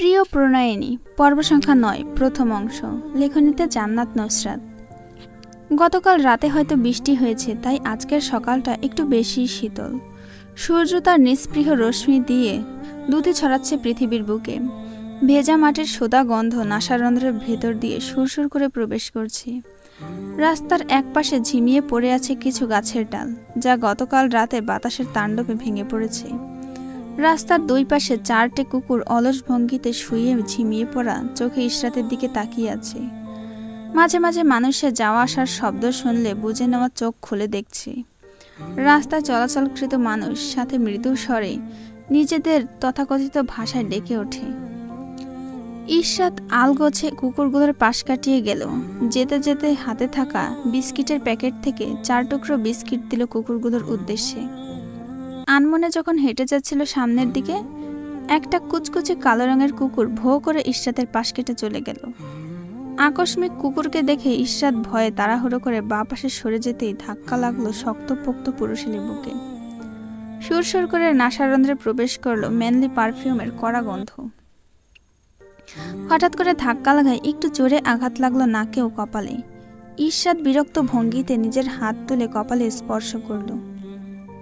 প্রিয় প্রণয়িনী পর্ব সংখ্যা ৯ প্রথম অংশ। লেখনীতে জান্নাত নুসরাত। গতকাল রাতে হয়তো বৃষ্টি হয়েছে, তাই আজকের সকালটা একটু বেশি শীতল। সূর্য তার নিস্পৃহ রশ্মি দিয়ে দুধে ছড়াচ্ছে পৃথিবীর বুকে। ভেজা মাটির সোদা গন্ধ নাসারন্ধ্রের ভেতর দিয়ে সুরসুর করে প্রবেশ করছে। রাস্তার একপাশে ঝিমিয়ে পড়ে আছে কিছু গাছের ডাল, যা গতকাল রাতে বাতাসের তাণ্ডবে ভেঙে পড়েছে। রাস্তার দুই পাশে 4টে কুকুর অলস ভঙ্গিতে শুয়ে ঝিমিয়ে পড়া চোখে ইশরাতের দিকে তাকিয়ে আছে। মাঝে মাঝে মানুষের যাওয়া আসার শব্দ শুনলে বুঝে নেওয়া চোখ খুলে দেখছে। রাস্তায় চলাচলকৃত মানুষ সাথে মৃদু স্বরে নিজেদের তথাকথিত ভাষায় ডেকে ওঠে। ইশরাত আলগোছে কুকুরগুলোর পাশ কাটিয়ে গেল। যেতে যেতে হাতে থাকা বিস্কিটের প্যাকেট থেকে 4 টুকরো বিস্কিট দিল কুকুরগুলোর উদ্দেশ্যে। আনমনে যখন হেঁটে যাচ্ছিল সামনের দিকে, একটা কুচকুচে কালো রঙের কুকুর ভোঁ করে ইশরাতের পাশ কেটে চলে গেল। আকস্মিক কুকুরকে দেখে ইশরাত ভয়ে তাড়াহুড়ো করে বাঁ পাশে সরে যেতেই ধাক্কা লাগলো শক্তপোক্ত পুরুষের বুকে। সুরসুর করে নাসারন্ধ্রে প্রবেশ করলো মেনলি পারফিউমের কড়া গন্ধ। হঠাৎ করে ধাক্কা লাগায় একটু জোরে আঘাত লাগলো নাকে ও কপালে। ইশরাত বিরক্ত ভঙ্গিতে নিজের হাত তুলে কপালে স্পর্শ করলো,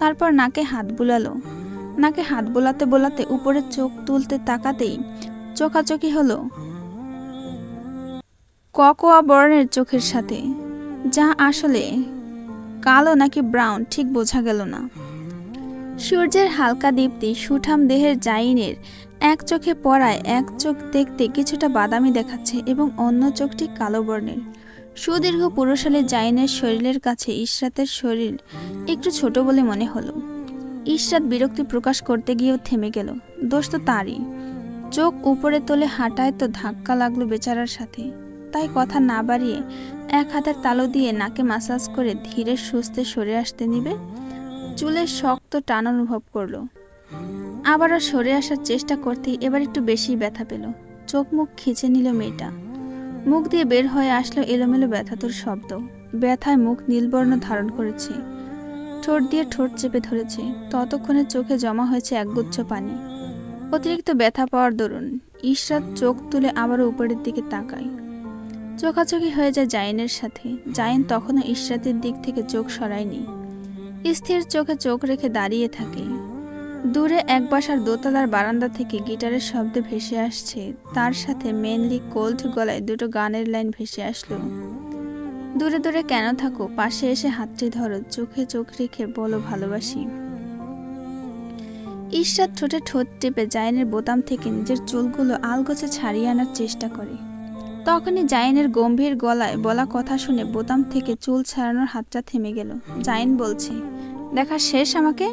তারপর নাকে হাত বুলালো। নাকে হাত বোলাতে বোলাতে উপরে চোখ তুলতে তাকাতেই চোখাচোখি হলো ককোয়া বর্ণের চোখের সাথে, যা আসলে কালো নাকি ব্রাউন ঠিক বোঝা গেল না। সূর্যের হালকা দীপ্তি সুঠাম দেহের জাইনের এক চোখে পড়ায় এক চোখ দেখতে কিছুটা বাদামি দেখাচ্ছে এবং অন্য চোখটি কালো বর্ণের। সুদীর্ঘ পুরুষালী জাইনের শরীরের কাছে ইশরাতের শরীর একটু ছোট বলে মনে হলো। ইশরাত বিরক্তি প্রকাশ করতে গিয়েও থেমে গেল। দোষ তো তারই। চোখ উপরে তোলে হাঁটায় তো ধাক্কা লাগলো বেচারার সাথে, তাই কথা না বাড়িয়ে এক হাতের তালু দিয়ে নাকে মাসাজ করে ধীরে সুস্থে সরে আসতে নিবে চুলের শক্ত টান অনুভব করলো। আবারও সরে আসার চেষ্টা করতেই এবার একটু বেশি ব্যথা পেল। চোখ মুখ খিচে নিল মেয়েটা। মুখ দিয়ে বের হয়ে আসলো এলোমেলো ব্যথাতুর শব্দ। ব্যথায় মুখ নীলবর্ণ ধারণ করেছে। ঠোঁট দিয়ে ঠোঁট চেপে ধরেছে। ততক্ষণে চোখে জমা হয়েছে একগুচ্ছ পানি। অতিরিক্ত ব্যথা পাওয়ার দরুন ইশরাত চোখ তুলে আবারও উপরের দিকে তাকায়। চোখাচোখি হয়ে যায় জাইনের সাথে। জাইন তখনও ইশরাতের দিক থেকে চোখ সরায়নি। স্থির চোখে চোখ রেখে দাঁড়িয়ে থাকে। দূরে এক বাসার দোতলার বারান্দা থেকে গিটারের শব্দ ভেসে আসছে, তার সাথে মেনলি কোল্ড গলায় দুটো গানের লাইন ভেসে আসলো। দূরে দূরে কেন থাকো, পাশে এসে হাতটি ধরো, চোখে চোখ রেখে বলো ভালোবাসি। ইশরাত ঠোঁটে ঠোঁট টেপে জাইনের বোতাম থেকে নিজের চুলগুলো আলগোছে ছাড়িয়ে আনার চেষ্টা করে। তখনই জাইনের গম্ভীর গলায় বলা কথা শুনে বোতাম থেকে চুল ছাড়ানোর হাতটা থেমে গেল। জাইন বলছে, দেখা শেষ আমাকে।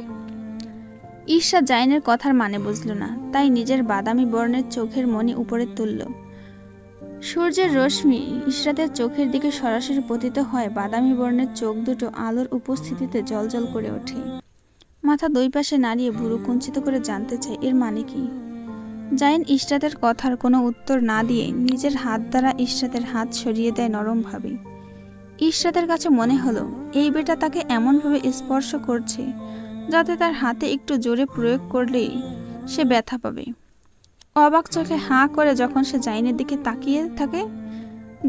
ইশরাত জাইনের কথার মানে বুঝল না, তাই নিজের বাদামি বর্ণের চোখের মনি উপরে তুলল। সূর্যের রশ্মি ইশরাতের চোখের দিকে সরাসরি পতিত হয়। বাদামি বর্ণের চোখ দুটো আলোর উপস্থিতিতে জ্বলজ্বল করে ওঠে। মাথা দুই পাশে নাড়িয়ে ভুরু কুঞ্চিত করে জানতে চায় এর মানে কি। জাইন ইশরাতের কথার কোনো উত্তর না দিয়ে নিজের হাত দ্বারা ইশরাতের হাত সরিয়ে দেয় নরমভাবে। ইশরাতের কাছে মনে হলো এই বেটা তাকে এমনভাবে স্পর্শ করছে যাতে তার হাতে একটু জোরে প্রয়োগ করলেই সে ব্যথা পাবে। অবাক চোখে হাঁ করে যখন সে জাইনের দিকে তাকিয়ে থাকে,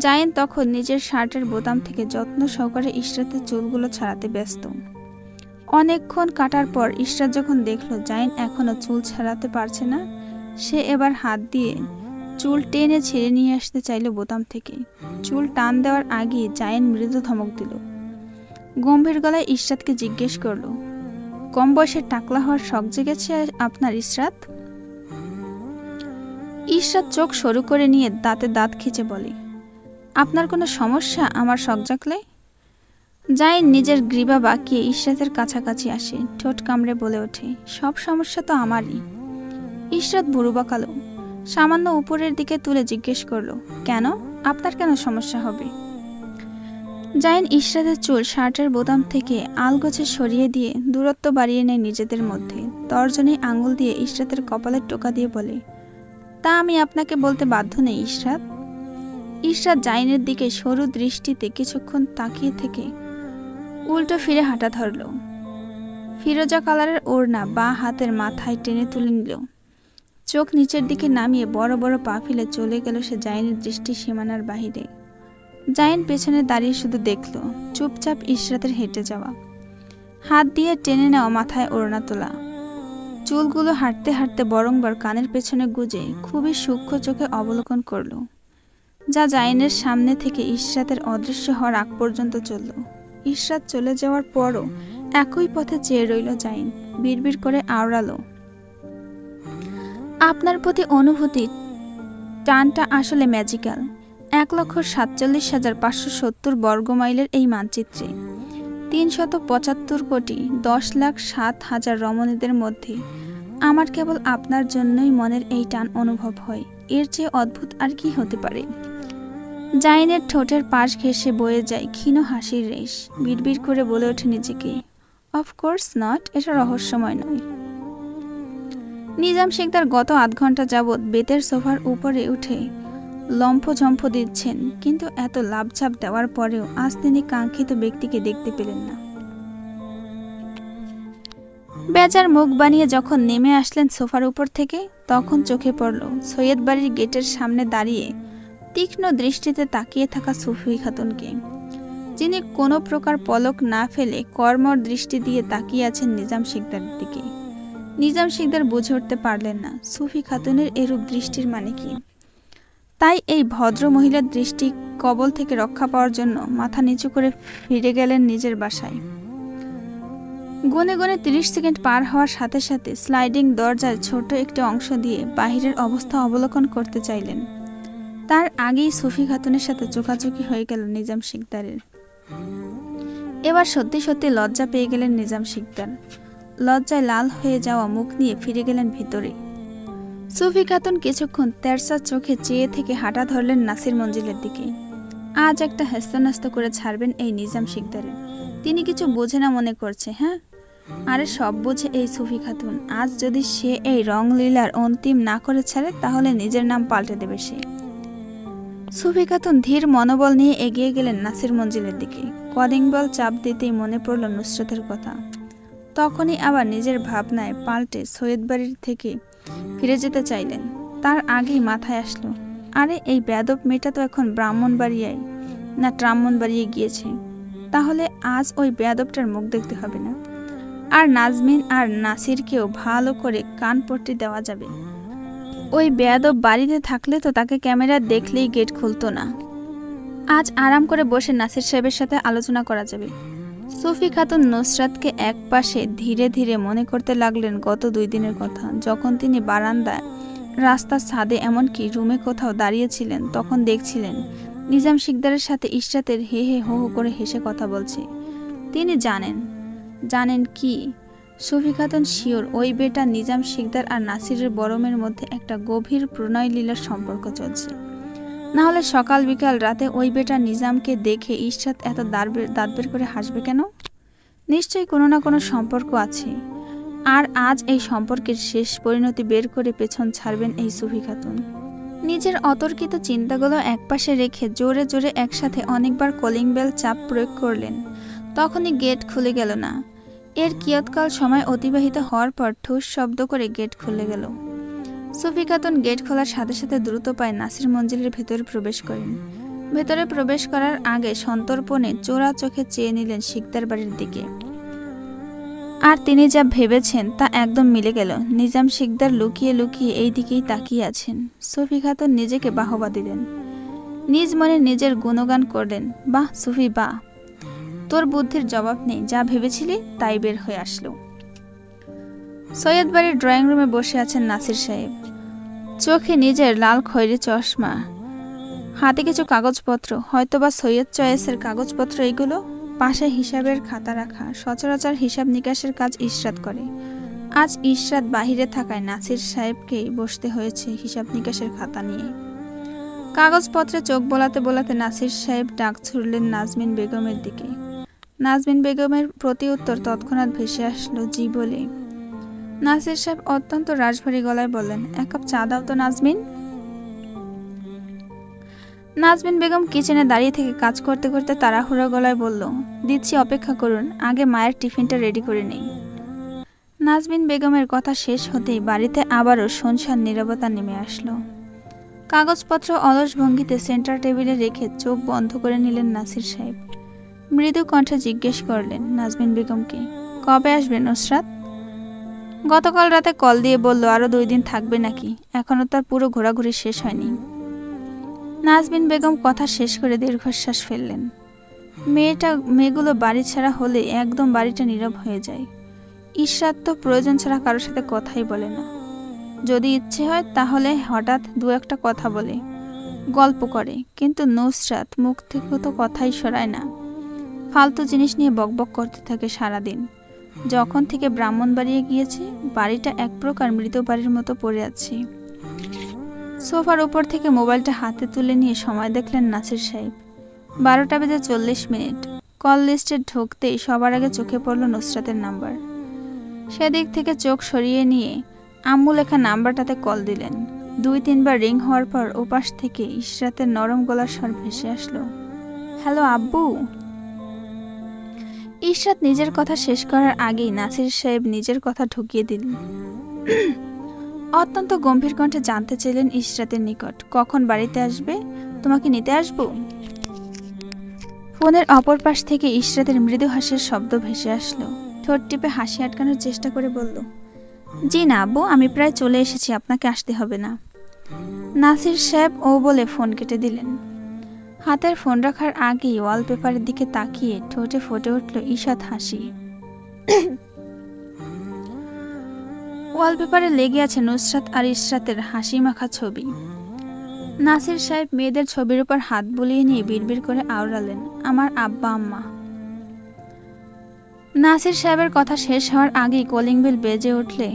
জাইন তখন নিজের শার্টের বোতাম থেকে যত্ন সহকারে ইশরাতের চুলগুলো ছাড়াতে ব্যস্ত। অনেকক্ষণ কাটার পর ইশরাত যখন দেখল জাইন এখনো চুল ছাড়াতে পারছে না, সে এবার হাত দিয়ে চুল টেনে ছেড়ে নিয়ে আসতে চাইল বোতাম থেকে। চুল টান দেওয়ার আগে জাইন মৃদু ধমক দিল। গম্ভীর গলায় ইশরাতকে জিজ্ঞেস করলো, কম বয়সে টাকলা হওয়ার শখ জেগেছে আপনার ইশরাত? ইশরাত চোখ সরু করে নিয়ে দাঁতে দাঁত খিচে বলে, আপনার কোনো সমস্যা আমার শখ জাগলে? জাইন নিজের গ্রীবা বাঁকিয়ে ইশরাতের কাছাকাছি আসে, ঠোঁট কামড়ে বলে ওঠে, সব সমস্যা তো আমারই। ইশরাত ভুরু বাঁকালো। সামান্য উপরের দিকে তুলে জিজ্ঞেস করলো, কেন? আপনার কেন সমস্যা হবে? জাইন ইশরাতের চুল শার্টের বোতাম থেকে আলগোছে সরিয়ে দিয়ে দূরত্ব বাড়িয়ে নেয় নিজেদের মধ্যে। তর্জনী আঙুল দিয়ে ইশরাতের কপালের টোকা দিয়ে বলে, তা আমি আপনাকে বলতে বাধ্য নেই ইশরাত। ইশরাত জাইনের দিকে সরু দৃষ্টিতে কিছুক্ষণ তাকিয়ে থেকে উল্টো ফিরে হাঁটা ধরল। ফিরোজা কালারের ওড়না বাঁ হাতের মাথায় টেনে তুলে নিল। চোখ নিচের দিকে নামিয়ে বড় বড় পা ফেলে চলে গেল সে জাইনের দৃষ্টি সীমানার বাহিরে। জাইন পেছনে দাঁড়িয়ে শুধু দেখল, চুপচাপ ইশরাতের হেঁটে যাওয়া, হাত দিয়ে টেনে নেওয়া মাথায় ওড়না তোলা, চুলগুলো হাঁটতে হাঁটতে বরংবার কানের পেছনে গুজে খুবই সূক্ষ্ম চোখে অবলোকন করল, যা জাইনের সামনে থেকে ইশরাতের অদৃশ্য হওয়ার আগ পর্যন্ত চলল। ইশরাত চলে যাওয়ার পরও একই পথে চেয়ে রইল জাইন। বিড়বিড় করে আওড়ালো, আপনার প্রতি অনুভূতি টানটা আসলে ম্যাজিক্যাল। 1,47,570 বর্গমাইলের এই মানচিত্রে 375,10,07,000 রমণীদের মধ্যে আমার কেবল আপনার জন্যই মনের এই টান অনুভব হয়। এর চেয়ে অদ্ভুত আর কি হতে পারে? জাইনের ঠোঁটের পাশ ঘেঁষে বয়ে যায় ক্ষীণ হাসির রেশ। বিড়বিড় করে বলে ওঠে নিজেকে, অফকোর্স নট, এটা রহস্যময় নয়। নিজাম শিকদার গত আধ ঘন্টা যাবৎ বেতের সোফার উপরে উঠে লম্ফঝম্ফ দিচ্ছেন, কিন্তু এত লাভঝাপ দেওয়ার পরেও আজ তিনি কাঙ্ক্ষিত ব্যক্তিকে দেখতে পেলেন না। বেজার মুখ বানিয়ে যখন নেমে আসলেন সোফার উপর থেকে, তখন চোখে পড়ল সৈয়দ বাড়ির গেটের সামনে দাঁড়িয়ে তীক্ষ্ণ দৃষ্টিতে তাকিয়ে থাকা সুফি খাতুনকে, যিনি কোনো প্রকার পলক না ফেলে কর্মর দৃষ্টি দিয়ে তাকিয়ে আছেন নিজাম শিকদারের দিকে। নিজাম শিকদার বুঝে উঠতে পারলেন না সুফি খাতুনের এরূপ দৃষ্টির মানে কি। তাই এই ভদ্র মহিলার দৃষ্টি কবল থেকে রক্ষা পাওয়ার জন্য মাথা নিচু করে ফিরে গেলেন নিজের বাসায়। গুনে গুনে 30 সেকেন্ড পার হওয়ার সাথে সাথে স্লাইডিং দরজার ছোট একটি অংশ দিয়ে বাহিরের অবস্থা অবলোকন করতে চাইলেন। তার আগেই সুফি খাতুনের সাথে চোখাচোখি হয়ে গেল নিজাম শিকদারের। এবার সত্যি সত্যি লজ্জা পেয়ে গেলেন নিজাম শিকদার। লজ্জায় লাল হয়ে যাওয়া মুখ নিয়ে ফিরে গেলেন ভিতরে। সুফি খাতুন কিছুক্ষণ তেরসা চোখে চেয়ে থেকে হাঁটা ধরলেন নাসির মঞ্জিলের দিকে। আজ একটা হেস্তন্যস্ত করে ছাড়বেন এই নিজাম শিকদারের। তিনি কিছু বোঝে না মনে করছে, হ্যাঁ? আরে সব বোঝে এই সুফি খাতুন। আজ যদি সে এই রংলীলার অন্তিম না করে ছাড়ে, তাহলে নিজের নাম পাল্টে দেবে সে। সুফি খাতুন ধীর মনোবল নিয়ে এগিয়ে গেলেন নাসির মঞ্জিলের দিকে। কলিং বেল চাপ দিতেই মনে পড়ল নুসরতের কথা। তখনই আবার নিজের ভাবনায় পাল্টে সৈয়দ বাড়ির থেকে ফিরে যেতে চাইলেন। তার আগেই মাথায় আসলো, আরে এই বেয়াদব মেয়েটা তো এখন ব্রাহ্মণবাড়িয়ায় না ব্রাহ্মণবাড়িয়ে গিয়েছে। তাহলে আজ ওই বেয়াদবটার মুখ দেখতে হবে না, আর নাজমিন আর নাসিরকেও ভালো করে কানপট্টি দেওয়া যাবে। ওই বেয়াদব বাড়িতে থাকলে তো তাকে ক্যামেরা দেখলেই গেট খুলতো না। আজ আরাম করে বসে নাসির সাহেবের সাথে আলোচনা করা যাবে। সুফি খাতুন নুসরাতকে একপাশে ধীরে ধীরে মনে করতে লাগলেন গত 2 দিনের কথা, যখন তিনি বারান্দায়, রাস্তার ছাদে, এমনকি রুমে কোথাও দাঁড়িয়েছিলেন। তখন দেখছিলেন নিজাম শিকদারের সাথে ইশরাতের হে হে হো হো করে হেসে কথা বলছে। তিনি জানেন কি, সুফি খাতুন শিওর ওই বেটা নিজাম শিকদার আর নাসিরের বরমের মধ্যে একটা গভীর প্রণয় লীলার সম্পর্ক চলছে। না হলে সকাল বিকাল রাতে ওই বেটা নিজামকে দেখে ইশরাত এত দাঁত বের করে হাসবে কেন? নিশ্চয়ই কোনো না কোনো সম্পর্ক আছে। আর আজ এই সম্পর্কের শেষ পরিণতি বের করে পেছন ছাড়বেন এই সুফি খাতুন। নিজের অতর্কিত চিন্তাগুলো একপাশে রেখে জোরে জোরে একসাথে অনেকবার কলিং বেল চাপ প্রয়োগ করলেন। তখনই গেট খুলে গেল না। এর কিয়ৎকাল সময় অতিবাহিত হওয়ার পর ঠুস শব্দ করে গেট খুলে গেল। সুফি খাতুন গেট খোলার সাথে সাথে দ্রুত পায়ে নাসির মঞ্জিলের ভেতরে প্রবেশ করেন। ভেতরে প্রবেশ করার আগে সন্তর্পণে চোরা চোখে চেয়ে নিলেন শিকদার বাড়ির দিকে। আর তিনি যা ভেবেছেন তা একদম মিলে গেল। নিজাম শিকদার লুকিয়ে লুকিয়ে এই দিকেই তাকিয়ে আছেন। সুফি খাতুন নিজেকে বাহবা দিলেন, নিজ মনে নিজের গুণগান করলেন, বাহ সুফি বাহ, তোর বুদ্ধির জবাব নেই, যা ভেবেছিলি তাই বের হয়ে আসলো। সৈয়দ বাড়ির ড্রয়িং রুমে বসে আছেন নাসির সাহেব। চোখে নিজের লাল খয়েরি চশমা, হাতে কিছু কাগজপত্র, হয়তোবা সৈয়দ চয়েসের কাগজপত্র এগুলো। পাশে হিসাবের খাতা রাখা। সচরাচর হিসাব নিকাশের কাজ ইশরাত করে। আজ ইশরাত বাহিরে থাকায় নাসির সাহেবকেই বসতে হয়েছে হিসাব নিকাশের খাতা নিয়ে। কাগজপত্রে চোখ বোলাতে বোলাতে নাসির সাহেব ডাক ছুড়লেন নাজমিন বেগমের দিকে। নাজমিন বেগমের প্রতি উত্তর তৎক্ষণাৎ ভেসে আসলো জি বলে। নাসির সাহেব অত্যন্ত রাশভারী গলায় বললেন, 1 কাপ চা দাও তো নাজমিন। নাজমিন বেগম কিচেনে দাঁড়িয়ে থেকে কাজ করতে করতে তাড়াহুড়ো গলায় বলল, দিচ্ছি, অপেক্ষা করুন, আগে মায়ের টিফিনটা রেডি করে নেই। নাজমিন বেগমের কথা শেষ হতেই বাড়িতে আবারও শুনশান নীরবতা নেমে আসলো। কাগজপত্র অলস ভঙ্গিতে সেন্টার টেবিলে রেখে চোখ বন্ধ করে নিলেন নাসির সাহেব। মৃদু কণ্ঠে জিজ্ঞেস করলেন নাজমিন বেগমকে, কবে আসবে নুসরাত? গতকাল রাতে কল দিয়ে বলল আরও 2 দিন থাকবে নাকি, এখনও তার পুরো ঘোরাঘুরি শেষ হয়নি। নাজমিন বেগম কথা শেষ করে দীর্ঘশ্বাস ফেললেন। মেয়েগুলো বাড়ি ছাড়া হলে একদম বাড়িটা নীরব হয়ে যায়। ইশরাত তো প্রয়োজন ছাড়া কারোর সাথে কথাই বলে না। যদি ইচ্ছে হয় তাহলে হঠাৎ 2-1টা কথা বলে, গল্প করে, কিন্তু নুসরাত মুখ থেকে তো কথাই সরায় না। ফালতু জিনিস নিয়ে বকবক করতে থাকে সারাদিন। যখন থেকে ব্রাহ্মণবাড়িয়ে গিয়েছে বাড়িটা এক প্রকার মৃত বাড়ির মতো পড়ে আছে। সোফার উপর থেকে মোবাইলটা হাতে তুলে নিয়ে সময় দেখলেন নাসির সাহেব। 12:40। কল লিস্টে ঢুকতেই সবার আগে চোখে পড়ল নুসরাতের নাম্বার। সেদিক থেকে চোখ সরিয়ে নিয়ে আম্মু লেখা নাম্বারটাতে কল দিলেন। 2-3 বার রিং হওয়ার পর ওপাশ থেকে ইশরাতের নরম গলার স্বর ভেসে আসলো, হ্যালো আব্বু। ইশরাত নিজের কথা শেষ করার আগেই নাসির সাহেব নিজের কথা ঢুকিয়ে দিলেন। অত্যন্ত গম্ভীর কণ্ঠে জানতে চাইলেন ইশরাতের নিকট, কখন বাড়িতে আসবে? তোমাকে নিতে আসবো? ফোনের অপর পাশ থেকে ইশরাতের মৃদু হাসির শব্দ ভেসে আসলো। ঠোঁট টিপে হাসি আটকানোর চেষ্টা করে বলল, জি না আব্বু, আমি প্রায় চলে এসেছি, আপনাকে আসতে হবে না। নাসির সাহেব ও বলে ফোন কেটে দিলেন। হাতের ফোন রাখার আগেই ওয়ালপেপারের দিকে তাকিয়ে ঠোঁটে ফুটে উঠল ঈষৎ হাসি। ওয়ালপেপারে লেগে আছে নুসরাত আর ইশরাতের হাসি মাখা ছবি। নাসির সাহেব মেয়েদের ছবির উপর হাত বুলিয়ে নিয়ে বিড়বিড় করে আওড়ালেন, আমার আব্বা আম্মা। নাসির সাহেবের কথা শেষ হওয়ার আগেই কলিং বেল বেজে উঠলে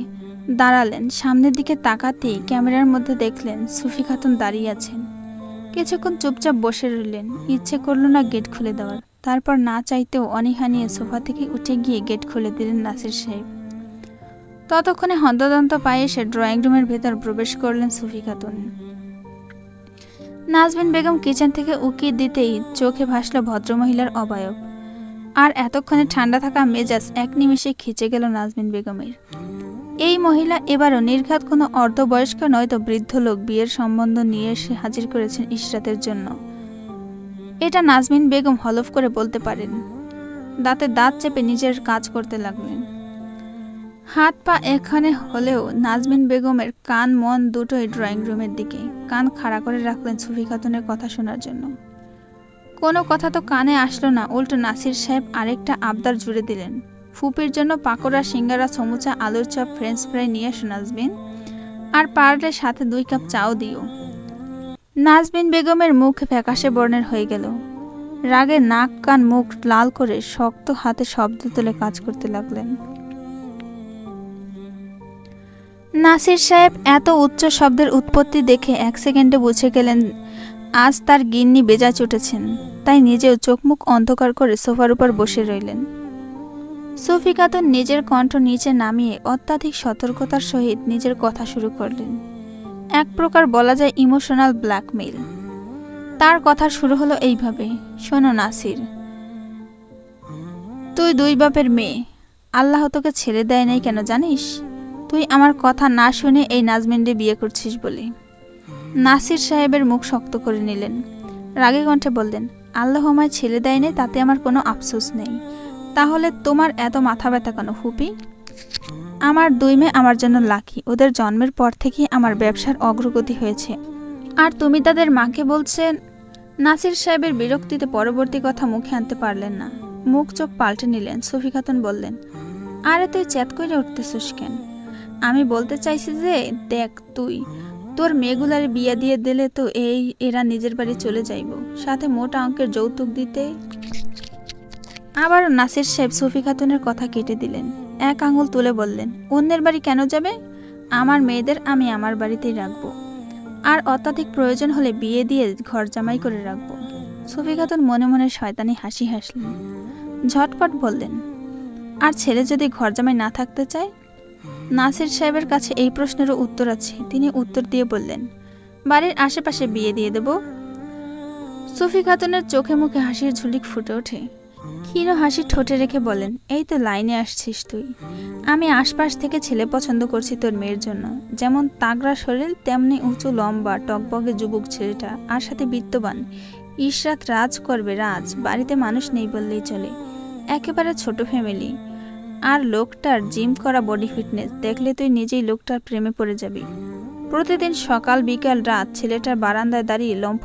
দাঁড়ালেন। সামনের দিকে তাকাতেই ক্যামেরার মধ্যে দেখলেন সুফি খাতুন দাঁড়িয়ে আছেন। কিছুক্ষণ চুপচাপ বসে রইলেন। ইচ্ছে করল না গেট খুলে দেওয়ার। তারপর না চাইতেও অনীহা নিয়ে সোফা থেকে উঠে গিয়ে গেট খুলে দিলেন নাসির সাহেব। ততক্ষণে হন্তদন্ত পায়ে এসে ড্রয়িং রুমের ভেতর প্রবেশ করলেন সুফি খাতুন। নাজমিন বেগম কিচেন থেকে উকি দিতেই চোখে ভাসল ভদ্রমহিলার অবয়ব। আর এতক্ষণে ঠান্ডা থাকা মেজাজ এক নিমেষে খিচে গেল নাজমিন বেগমের। এই মহিলা এবারও নির্ঘাত কোনো অর্ধবয়স্ক নয়তো বৃদ্ধ লোক বিয়ের সম্বন্ধ নিয়ে এসে হাজির করেছেন ইশরাতের জন্য। এটা নাজমিন বেগম হলফ করে বলতে পারেন। দাঁতে দাঁত চেপে নিজের কাজ করতে লাগলেন। হাত পা এখানে হলেও নাজমিন বেগমের কান মন দুটোই ড্রয়িং রুমের দিকে। কান খাড়া করে রাখলেন সুফি খাতুনের কথা শোনার জন্য। কোনো কথা তো কানে আসলো না, উল্টো নাসির সাহেব আরেকটা আবদার জুড়ে দিলেন, ফুপির জন্য পাকোড়া, সিঙ্গারা, সমুচা, আলুর চপ, ফ্রেঞ্চ ফ্রাই নিয়ে এসো নাজমিন, আর পারলে সাথে 2 কাপ চাও দিও। নাজমিন বেগমের মুখ ফ্যাকাশে বর্ণের হয়ে গেল। রাগে নাক কান মুখ লাল করে শক্ত হাতে শব্দ তুলে কাজ করতে লাগলেন। নাসির সাহেব এত উচ্চ শব্দের উৎপত্তি দেখে 1 সেকেন্ডে বুঝে গেলেন আজ তার গিন্নি বেজায় চটেছেন। তাই নিজেও চোখ মুখ অন্ধকার করে সোফার উপর বসে রইলেন। সুফি খাতুন নিজের কণ্ঠ নিচে নামিয়ে অত্যাধিক সতর্কতার সহিত নিজের কথা শুরু করলেন। এক প্রকার বলা যায় ইমোশনাল ব্ল্যাকমেইল। তার কথা শুরু হলো এইভাবে, শোনো নাসির, তুই 2 বাপের মেয়ে। আল্লাহ তোকে ছেড়ে দেয় নাই কেন জানিস? তুই আমার কথা না শুনে এই নাজমিনকে বিয়ে করছিস বলে। নাসির সাহেবের মুখ শক্ত করে নিলেন। রাগে কণ্ঠে বললেন, আল্লাহ আমায় ছেড়ে দেয় নাই তাতে আমার কোনো আফসোস নেই। তাহলে তোমার এত মাথা ব্যথা কেন ফুপি? আমার 2 মেয়ে আমার জন্য লাকি। ওদের জন্মের পর থেকেই আমার ব্যবসার অগ্রগতি হয়েছে। আর তুমি তাদের মাকে বলছেন? নাসির সাহেবের বিরক্তিতে পরবর্তী কথা মুখে আনতে পারলেন না। মুখ চোখ পাল্টে নিলেন। সুফি খাতুন বললেন, আরে তুই চ্যাত করে উঠতেছিস কেন? আমি বলতে চাইছি যে দেখ, তুই তোর মেয়েগুলার বিয়ে দিয়ে দিলে তো এরা নিজের বাড়ি চলে যাইব, সাথে মোটা অঙ্কের যৌতুক দিতে। আবারও নাসির সাহেব সুফি খাতুনের কথা কেটে দিলেন। 1 আঙুল তুলে বললেন, অন্যের বাড়ি কেন যাবে? আমার মেয়েদের আমি আমার বাড়িতেই রাখবো, আর অত্যাধিক প্রয়োজন হলে বিয়ে দিয়ে ঘর জামাই করে রাখবো। সুফি খাতুন মনে মনে শয়তানি হাসি হাসলেন। ঝটপট বললেন, আর ছেলে যদি ঘর জামাই না থাকতে চায়? নাসির সাহেবের কাছে এই প্রশ্নেরও উত্তর আছে। তিনি উত্তর দিয়ে বললেন, বাড়ির আশেপাশে বিয়ে দিয়ে দেব। সুফি খাতুনের চোখে মুখে হাসির ঝুলিক ফুটে ওঠে। ক্ষীণ হাসি ঠোঁটে রেখে বলেন, এই তো লাইনে আসছিস তুই। আমি আশপাশ থেকে ছেলে পছন্দ করছি তোর মেয়ের জন্য। যেমন তাগড়া শরীর, তেমনি উঁচু লম্বা টকবগে যুবক ছেলেটা, আর সাথে বিত্তবান। ইশরাত রাজ করবে, রাজ। বাড়িতে মানুষ নেই বললেই চলে, একেবারে ছোট ফ্যামিলি। আর লোকটার জিম করা বডি ফিটনেস দেখলে তুই নিজেই লোকটার প্রেমে পড়ে যাবি। প্রতিদিন সকাল বিকাল রাত ছেলেটার বারান্দায় দাঁড়িয়ে লম্ফ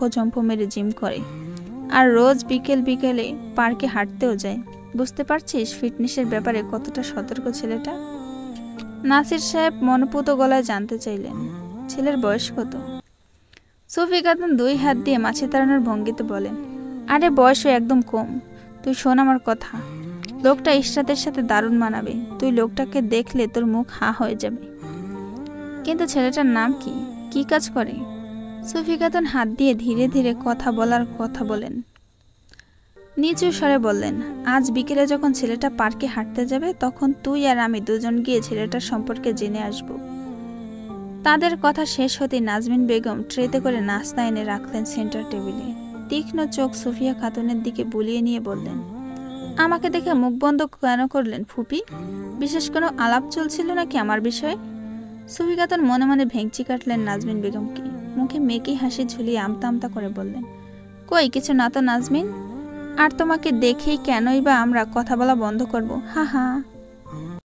মেরে জিম করে, আর রোজ বিকেল বিকেলে পার্কে হাঁটতেও যায়। বুঝতে পারছিস ফিটনেসের ব্যাপারে কতটা সতর্ক ছেলেটা? নাসির সাহেব মনপুত গলায় জানতে চাইলেন, ছেলের বয়স কত? সুফি খাতুন 2 হাত দিয়ে মাছি তাড়ানোর ভঙ্গিতে বলেন, আরে বয়সও একদম কম। তুই শোন আমার কথা, লোকটা ইশরাতের সাথে দারুণ মানাবে। তুই লোকটাকে দেখলে তোর মুখ হা হয়ে যাবে। কিন্তু ছেলেটার নাম কি, কি কাজ করে? সুফি খাতুন হাত দিয়ে ধীরে ধীরে কথা বলার কথা বলেন। নিচু স্বরে বললেন, আজ বিকেলে যখন ছেলেটা পার্কে হাঁটতে যাবে তখন তুই আর আমি দুজন গিয়ে ছেলেটার সম্পর্কে জেনে আসব। তাদের কথা শেষ হতেই নাজমিন বেগম ট্রেতে করে নাস্তা এনে রাখলেন সেন্টার টেবিলে। তীক্ষ্ণ চোখ সুফিয়া খাতুনের দিকে বুলিয়ে নিয়ে বললেন, আমাকে দেখে মুখ বন্ধ কেন করলেন ফুপি? বিশেষ কোনো আলাপ চলছিল নাকি আমার বিষয়ে? সুফি খাতুন মনে মনে ভেঙচি কাটলেন নাজমিন বেগমকে। মুখে মেকি হাসি ঝুলিয়ে আমতা আমতা করে বললেন, কই কিছু না তো নাজমিন। আর তোমাকে দেখেই কেনই বা আমরা কথা বলা বন্ধ করব? হা হা।